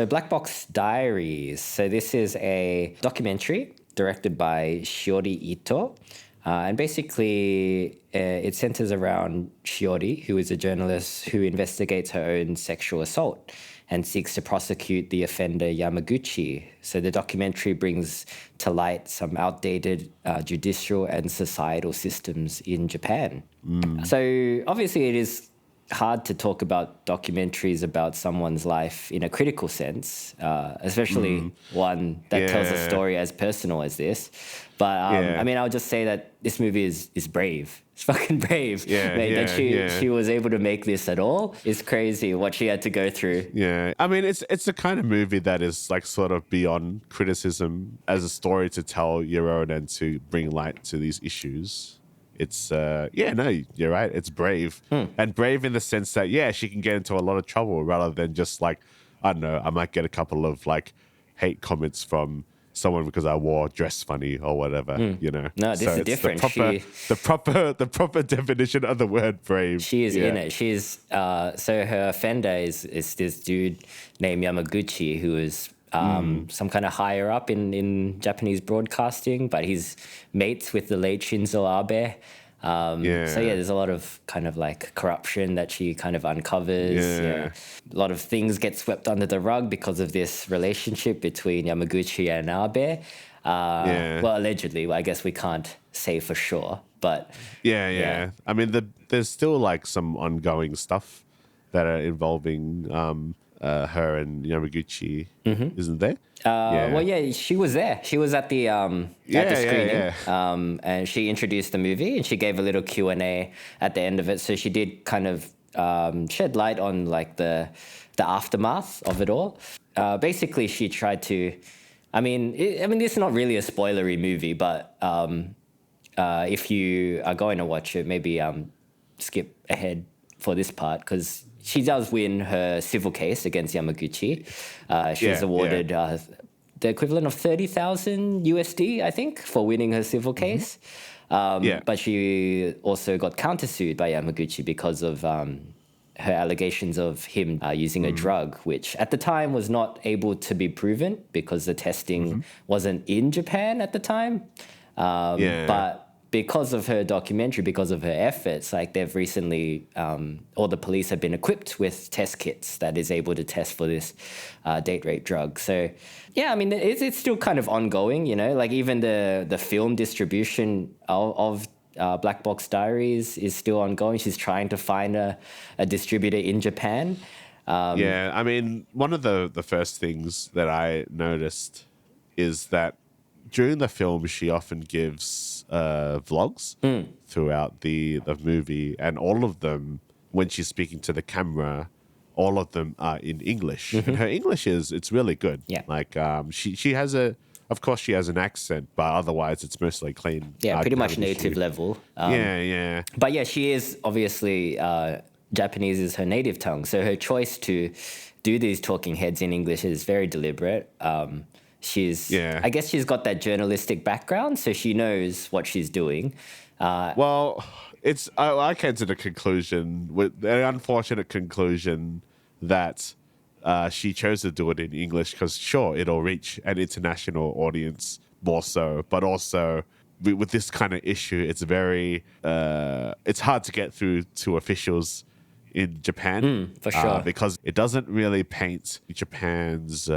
So Black Box Diaries. So this is a documentary directed by Shiori Ito. And basically, it centers around Shiori, who is a journalist who investigates her own sexual assault and seeks to prosecute the offender Yamaguchi. So the documentary brings to light some outdated judicial and societal systems in Japan. So obviously, it is hard to talk about documentaries about someone's life in a critical sense, especially one that tells a story as personal as this. But I mean, I'll just say that this movie is brave. It's fucking brave. That she was able to make this at all. It's crazy what she had to go through. Yeah, I mean, it's the kind of movie that is like sort of beyond criticism as a story to tell your own and to bring light to these issues. It's, you're right. It's brave. And brave in the sense that, she can get into a lot of trouble rather than just like, I don't know, I might get a couple of like hate comments from someone because I wore dress funny or whatever, you know. No, this is different. The proper definition of the word brave. She is in it. She's, so her offender is this dude named Yamaguchi who is some kind of higher up in Japanese broadcasting, but he's mates with the late Shinzo Abe. So there's a lot of kind of like corruption that she kind of uncovers. A lot of things get swept under the rug because of this relationship between Yamaguchi and Abe. Well, allegedly, I guess we can't say for sure, but I mean, there's still like some ongoing stuff that are involving her and Yamaguchi, isn't there? She was there. She was at the screening, and she introduced the movie and she gave a little Q&A at the end of it. So she did kind of shed light on like the aftermath of it all. Basically, she tried to. I mean, this is not really a spoilery movie, but if you are going to watch it, maybe skip ahead for this part because she does win her civil case against Yamaguchi. She was awarded the equivalent of 30,000 USD, I think, for winning her civil case. But she also got countersued by Yamaguchi because of her allegations of him using a drug, which at the time was not able to be proven because the testing wasn't in Japan at the time. But because of her documentary, because of her efforts, like they've recently, all the police have been equipped with test kits that is able to test for this date rape drug. So, I mean, it's still kind of ongoing, you know, like even the film distribution of Black Box Diaries is still ongoing. She's trying to find a distributor in Japan. I mean, one of the first things that I noticed is that during the film, she often gives vlogs throughout the movie, and all of them, when she's speaking to the camera, all of them are in English. And her English it's really good. Yeah. Like she has of course she has an accent, but otherwise it's mostly clean. Yeah, pretty much native level. But she is obviously, Japanese is her native tongue. So her choice to do these talking heads in English is very deliberate. I guess she's got that journalistic background, so she knows what she's doing. I came to the conclusion, with the unfortunate conclusion, that she chose to do it in English because, sure, it'll reach an international audience more so, but also with this kind of issue, it's very, it's hard to get through to officials in Japan, for sure, because it doesn't really paint Japan's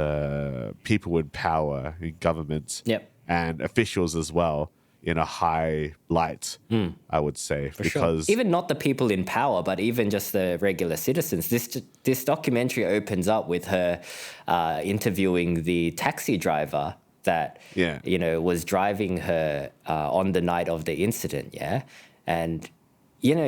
people in power, in government, and officials as well, in a high light. I would say, because even not the people in power, but even just the regular citizens. This documentary opens up with her interviewing the taxi driver that was driving her on the night of the incident, and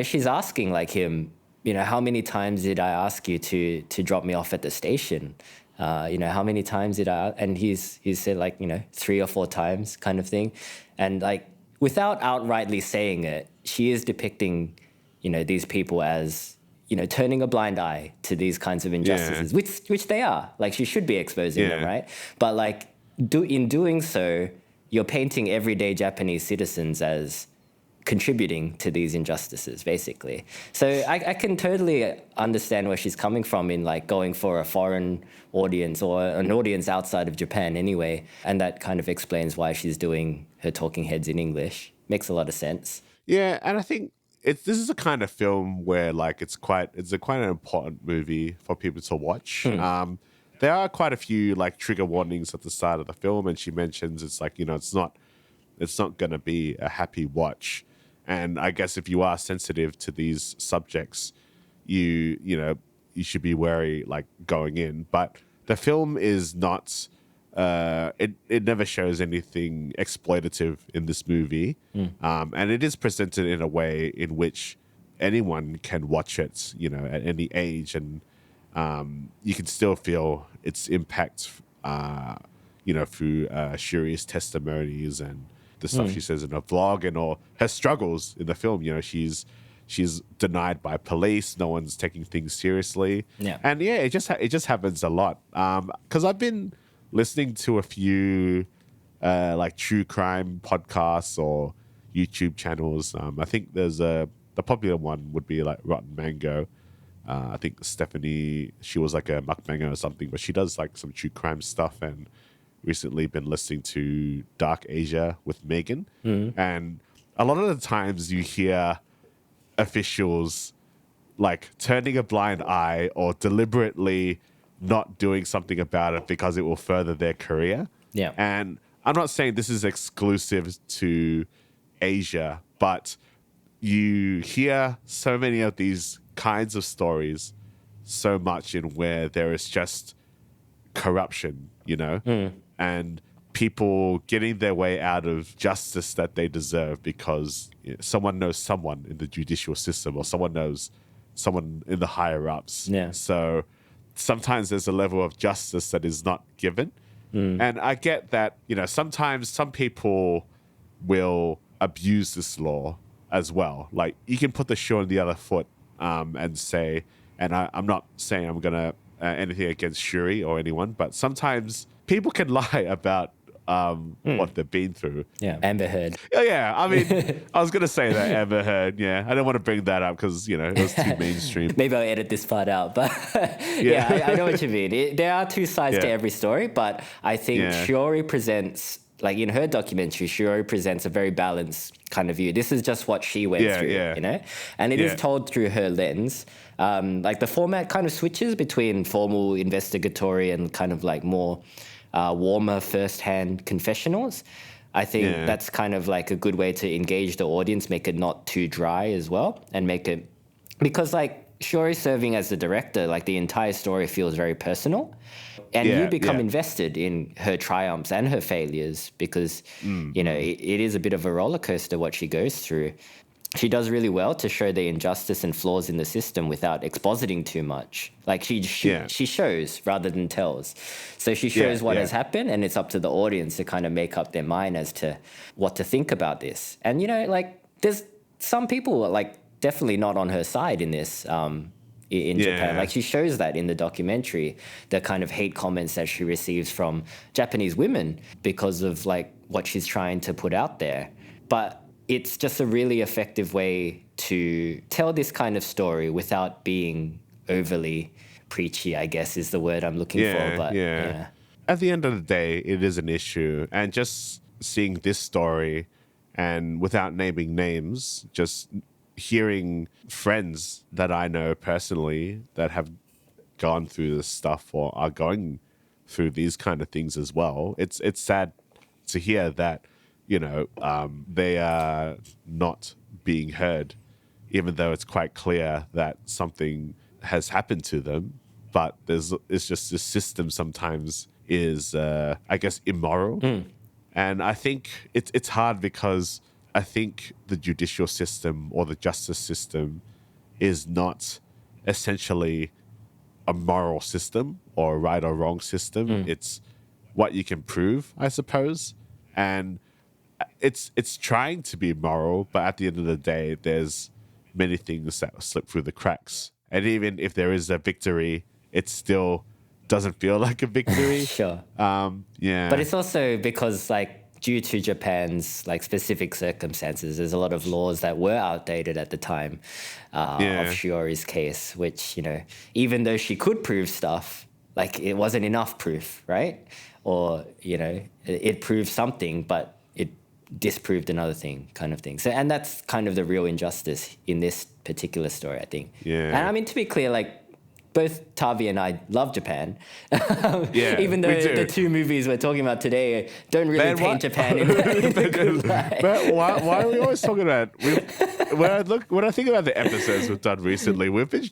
she's asking like him, how many times did I ask you to drop me off at the station? How many times did I? And he's said like, 3 or 4 times kind of thing. And like, without outrightly saying it, she is depicting, these people as, turning a blind eye to these kinds of injustices, which they are. Like, she should be exposing them, right? But like, in doing so, you're painting everyday Japanese citizens as contributing to these injustices, basically. So I can totally understand where she's coming from in like going for a foreign audience or an audience outside of Japan anyway. And that kind of explains why she's doing her talking heads in English. Makes a lot of sense. Yeah, and I think this is a kind of film where like it's quite an important movie for people to watch. There are quite a few like trigger warnings at the start of the film, and she mentions it's like, it's not going to be a happy watch. And I guess if you are sensitive to these subjects, you should be wary like going in. But the film is not. It never shows anything exploitative in this movie, and it is presented in a way in which anyone can watch it, at any age, and you can still feel its impact, through Shuri's testimonies and the stuff she says in her vlog and all her struggles in the film. She's denied by police. No one's taking things seriously. Yeah, and it just happens a lot. Because I've been listening to a few like true crime podcasts or YouTube channels. I think there's the popular one would be like Rotten Mango. I think Stephanie, she was like a mukbanger or something, but she does like some true crime stuff, and recently been listening to Dark Asia with Megan. And a lot of the times you hear officials like turning a blind eye or deliberately not doing something about it because it will further their career. Yeah. And I'm not saying this is exclusive to Asia, but you hear so many of these kinds of stories so much in where there is just corruption, and people getting their way out of justice that they deserve because someone knows someone in the judicial system or someone knows someone in the higher ups. Yeah. So sometimes there's a level of justice that is not given. And I get that, sometimes some people will abuse this law as well. Like you can put the shoe on the other foot and say, and I'm not saying I'm going to anything against Shuri or anyone, but sometimes people can lie about what they've been through. Yeah, Amber Heard. Oh, yeah, I mean, I was going to say that Amber Heard, yeah. I don't want to bring that up because, it was too mainstream. Maybe I'll edit this part out, but yeah, I know what you mean. There are two sides to every story, but I think Shiori presents, like in her documentary, Shiori presents a very balanced kind of view. This is just what she went through, and it is told through her lens. Like the format kind of switches between formal investigatory and kind of like more warmer first-hand confessionals. I think that's kind of like a good way to engage the audience, make it not too dry as well, and make it, because like Shiori serving as the director, like the entire story feels very personal, and you become invested in her triumphs and her failures because it is a bit of a roller coaster what she goes through. She does really well to show the injustice and flaws in the system without expositing too much. Like she shows rather than tells. So she shows what has happened, and it's up to the audience to kind of make up their mind as to what to think about this. And, like there's some people like definitely not on her side in this in Japan. Like she shows that in the documentary, the kind of hate comments that she receives from Japanese women because of like what she's trying to put out there. But it's just a really effective way to tell this kind of story without being overly preachy, I guess is the word I'm looking for. But at the end of the day, it is an issue. And just seeing this story and without naming names, just hearing friends that I know personally that have gone through this stuff or are going through these kind of things as well, it's sad to hear that they are not being heard, even though it's quite clear that something has happened to them. But it's just the system sometimes is, I guess, immoral. And I think it's hard because I think the judicial system or the justice system is not essentially a moral system or a right or wrong system. It's what you can prove, I suppose. And it's trying to be moral, but at the end of the day, there's many things that slip through the cracks. And even if there is a victory, it still doesn't feel like a victory. Sure. Yeah. But it's also because like due to Japan's like specific circumstances, there's a lot of laws that were outdated at the time of Shiori's case, which, you know, even though she could prove stuff, like it wasn't enough proof, right? Or, you know, it proved something, but it disproved another thing, kind of thing. So, and that's kind of the real injustice in this particular story, I think. Yeah. And I mean, to be clear, like, both Tavi and I love Japan. Yeah, even though the two movies we're talking about today don't really paint Japan in a good light. But why are we always talking about? When I think about the episodes we've done recently, we've been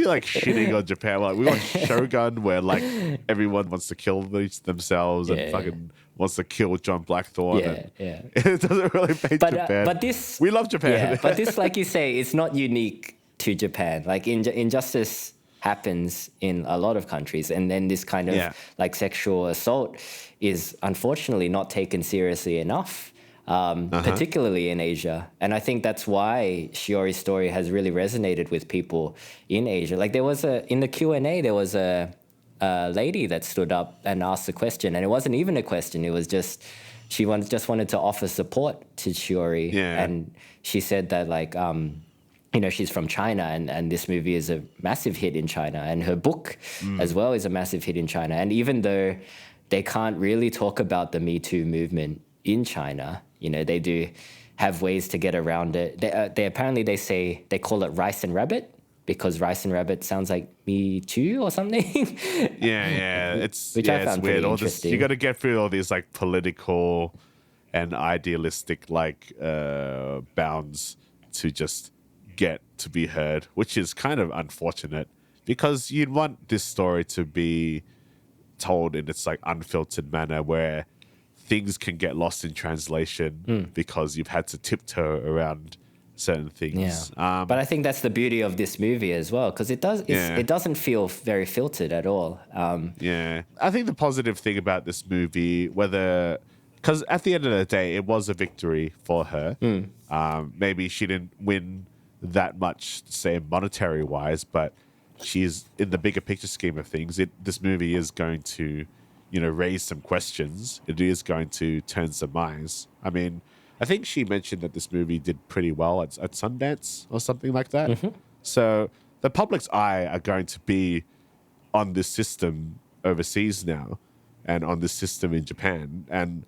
like shitting on Japan. Like we watched Shogun, where like everyone wants to kill themselves and fucking wants to kill John Blackthorne. It doesn't really paint Japan. But this, we love Japan. Yeah, but this, like you say, it's not unique to Japan. Like injustice happens in a lot of countries, and then this kind of like sexual assault is unfortunately not taken seriously enough, particularly in Asia. And I think that's why Shiori's story has really resonated with people in Asia. Like there was in the Q&A, there was a lady that stood up and asked a question, and it wasn't even a question. It was just she just wanted to offer support to Shiori, and she said that like you know, she's from China, and this movie is a massive hit in China, and her book as well is a massive hit in China. And even though they can't really talk about the Me Too movement in China, you know, they do have ways to get around it. They apparently they call it rice and rabbit, because rice and rabbit sounds like Me Too or something. Which I found weird. pretty interesting. You got to get through all these like political and idealistic like bounds to just get to be heard, which is kind of unfortunate, because you'd want this story to be told in its like unfiltered manner, where things can get lost in translation because you've had to tiptoe around certain things. But I think that's the beauty of this movie as well, because it doesn't feel very filtered at all. I think the positive thing about this movie, because at the end of the day, it was a victory for her. Maybe she didn't win that much, say, monetary wise, but she's in the bigger picture scheme of things. This movie is going to, you know, raise some questions. It is going to turn some minds. I mean, I think she mentioned that this movie did pretty well at Sundance or something like that. So the public's eye are going to be on this system overseas now, and on this system in Japan. And,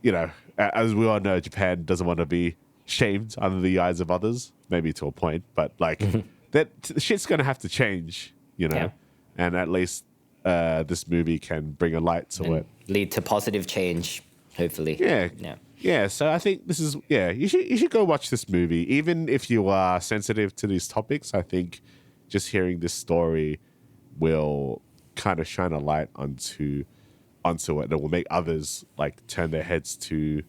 you know, as we all know, Japan doesn't want to be shamed under the eyes of others, maybe to a point, but like that shit's gonna have to change, you know. And at least this movie can bring a light to it, lead to positive change, hopefully. So I think this is you should go watch this movie, even if you are sensitive to these topics. I think just hearing this story will kind of shine a light onto it, and it will make others like turn their heads to,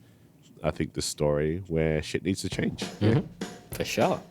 I think, the story where shit needs to change. For sure.